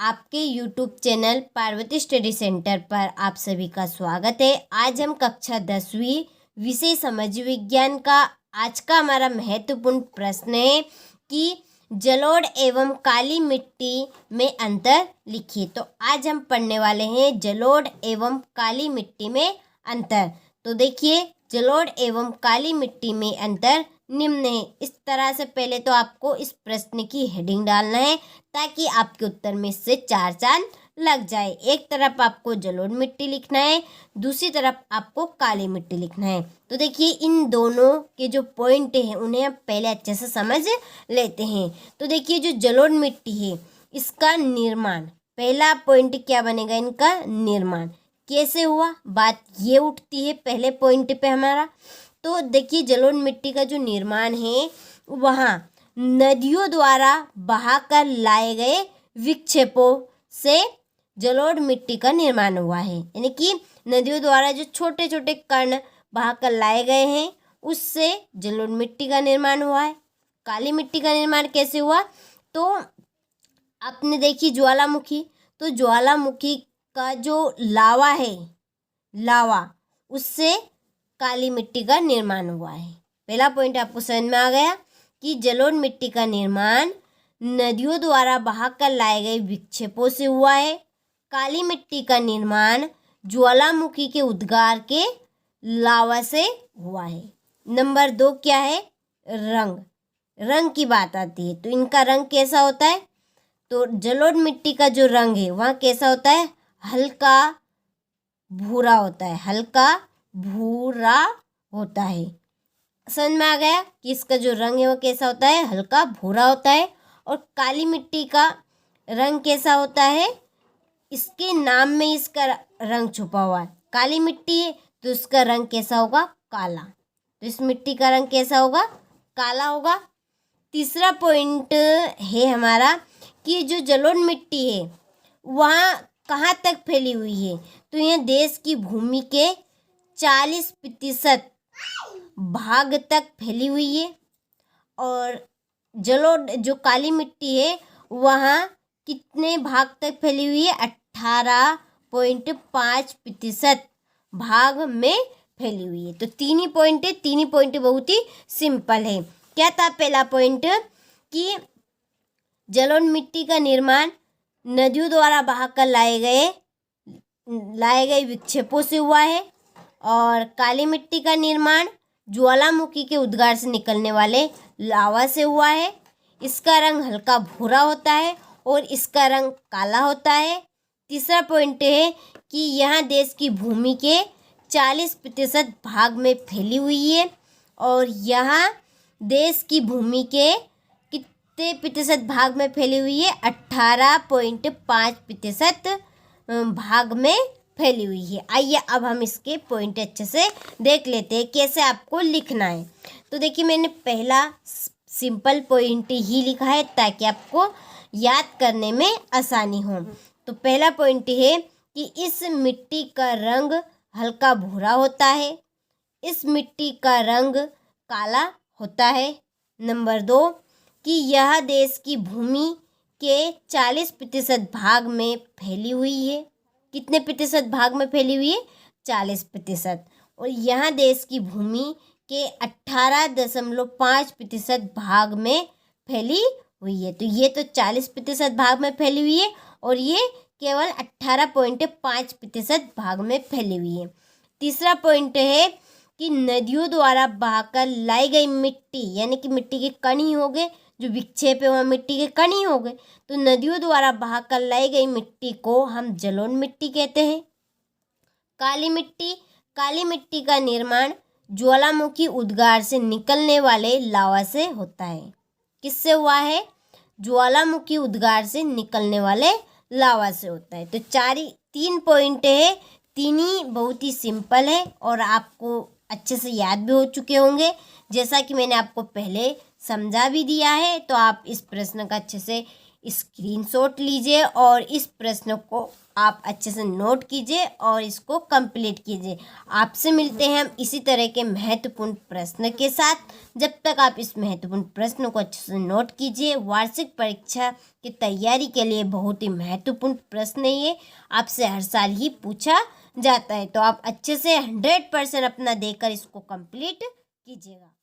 आपके YouTube channel Parvati study centre पर आप सभी का स्वागत है। आज हम कक्षा 10वीं विषय समाज विज्ञान का आज का हमारा महत्वपूर्ण प्रश्न है कि जलोढ़ एवं काली मिट्टी में अंतर लिखिए। तो आज हम पढ़ने वाले हैं जलोढ़ एवं काली मिट्टी में अंतर। तो देखिए, जलोढ़ एवं काली मिट्टी में अंतर निम्न है। इस तरह से पहले तो आपको इस प्रश्न की हेडिंग डालना है ताकि आपके उत्तर में से 4 चांद लग जाए। एक तरफ आपको जलोढ़ मिट्टी लिखना है, दूसरी तरफ आपको काली मिट्टी लिखना है। तो देखिए, इन दोनों के जो पॉइंट हैं उन्हें आप पहले अच्छे से समझ लेते हैं। तो देखिए, जो जलोढ़ मिट्टी है इसका निर्माण, पहला पॉइंट क्या बनेगा, इनका निर्माण कैसे हुआ, बात ये उठती है पहले पॉइंट पे हमारा। तो देखिए, जलोढ़ मिट्टी का जो निर्माण है वहाँ नदियों द्वारा बहाकर लाए गए विक्षेपों से जलोढ़ मिट्टी का निर्माण हुआ है। यानी कि नदियों द्वारा जो छोटे छोटे कण बहाकर लाए गए हैं उससे जलोढ़ मिट्टी का निर्माण हुआ है। काली मिट्टी का निर्माण कैसे हुआ, तो आपने देखी ज्वालामुखी, तो ज्वालामुखी का जो लावा है, लावा, उससे काली मिट्टी का निर्माण हुआ है। पहला पॉइंट आपको समझ में आ गया कि जलोढ़ मिट्टी का निर्माण नदियों द्वारा बहाकर लाए गए विक्षेपों से हुआ है। काली मिट्टी का निर्माण ज्वालामुखी के उद्गार के लावा से हुआ है। नंबर 2 क्या है, रंग। रंग की बात आती है तो इनका रंग कैसा होता है, तो जलोढ़ मिट्टी का जो रंग है वहाँ कैसा होता है, हल्का भूरा होता है, हल्का भूरा होता है। समझ में आ गया कि इसका जो रंग है वो कैसा होता है, हल्का भूरा होता है। और काली मिट्टी का रंग कैसा होता है, इसके नाम में इसका रंग छुपा हुआ है। काली मिट्टी है तो इसका रंग कैसा होगा, काला। तो इस मिट्टी का रंग कैसा होगा, काला होगा। तीसरा पॉइंट है हमारा कि जो जलोढ़ मिट्टी है वहाँ कहाँ तक फैली हुई है, तो यह देश की भूमि के 40% भाग तक फैली हुई है। और जलोढ़ जो काली मिट्टी है वहाँ कितने भाग तक फैली हुई है, 18.5% भाग में फैली हुई है। तो तीन ही पॉइंट है, तीन ही पॉइंट बहुत ही सिंपल है। क्या था पहला पॉइंट कि जलोढ़ मिट्टी का निर्माण नदियों द्वारा बहाकर लाए गए विक्षेपों से हुआ है। और काली मिट्टी का निर्माण ज्वालामुखी के उद्गार से निकलने वाले लावा से हुआ है। इसका रंग हल्का भूरा होता है और इसका रंग काला होता है। तीसरा पॉइंट है कि यह देश की भूमि के 40% भाग में फैली हुई है। और यहाँ देश की भूमि के कितने प्रतिशत भाग में फैली हुई है, 18.5% भाग में फैली हुई है। आइए अब हम इसके पॉइंट अच्छे से देख लेते हैं कैसे आपको लिखना है। तो देखिए, मैंने पहला सिंपल पॉइंट ही लिखा है ताकि आपको याद करने में आसानी हो। तो पहला पॉइंट है कि इस मिट्टी का रंग हल्का भूरा होता है, इस मिट्टी का रंग काला होता है। नंबर 2 कि यह देश की भूमि के 40% भाग में फैली हुई है। कितने प्रतिशत भाग में फैली हुई है, 40%। और यहाँ देश की भूमि के 18.5% भाग में फैली हुई है। तो ये तो 40% भाग में फैली हुई है और ये केवल 18.5% भाग में फैली हुई है। तीसरा पॉइंट है कि नदियों द्वारा बहाकर लाई गई मिट्टी, यानी कि मिट्टी के कण ही हो गए, जो विक्षेप है वहाँ मिट्टी के कण ही हो गए, तो नदियों द्वारा बहाकर लाई गई मिट्टी को हम जलोढ़ मिट्टी कहते हैं। काली मिट्टी का निर्माण ज्वालामुखी उद्गार से निकलने वाले लावा से होता है। किससे हुआ है, ज्वालामुखी उद्गार से निकलने वाले लावा से होता है। तो 3 पॉइंट है, तीन ही बहुत ही सिंपल है और आपको अच्छे से याद भी हो चुके होंगे। जैसा कि मैंने आपको पहले समझा भी दिया है, तो आप इस प्रश्न का अच्छे से स्क्रीनशॉट लीजिए और इस प्रश्न को आप अच्छे से नोट कीजिए और इसको कंप्लीट कीजिए। आपसे मिलते हैं हम इसी तरह के महत्वपूर्ण प्रश्न के साथ। जब तक आप इस महत्वपूर्ण प्रश्न को अच्छे से नोट कीजिए। वार्षिक परीक्षा की तैयारी के लिए बहुत ही महत्वपूर्ण प्रश्न है ये, आपसे हर साल ही पूछा जाता है, तो आप अच्छे से 100% अपना देकर इसको कंप्लीट कीजिएगा।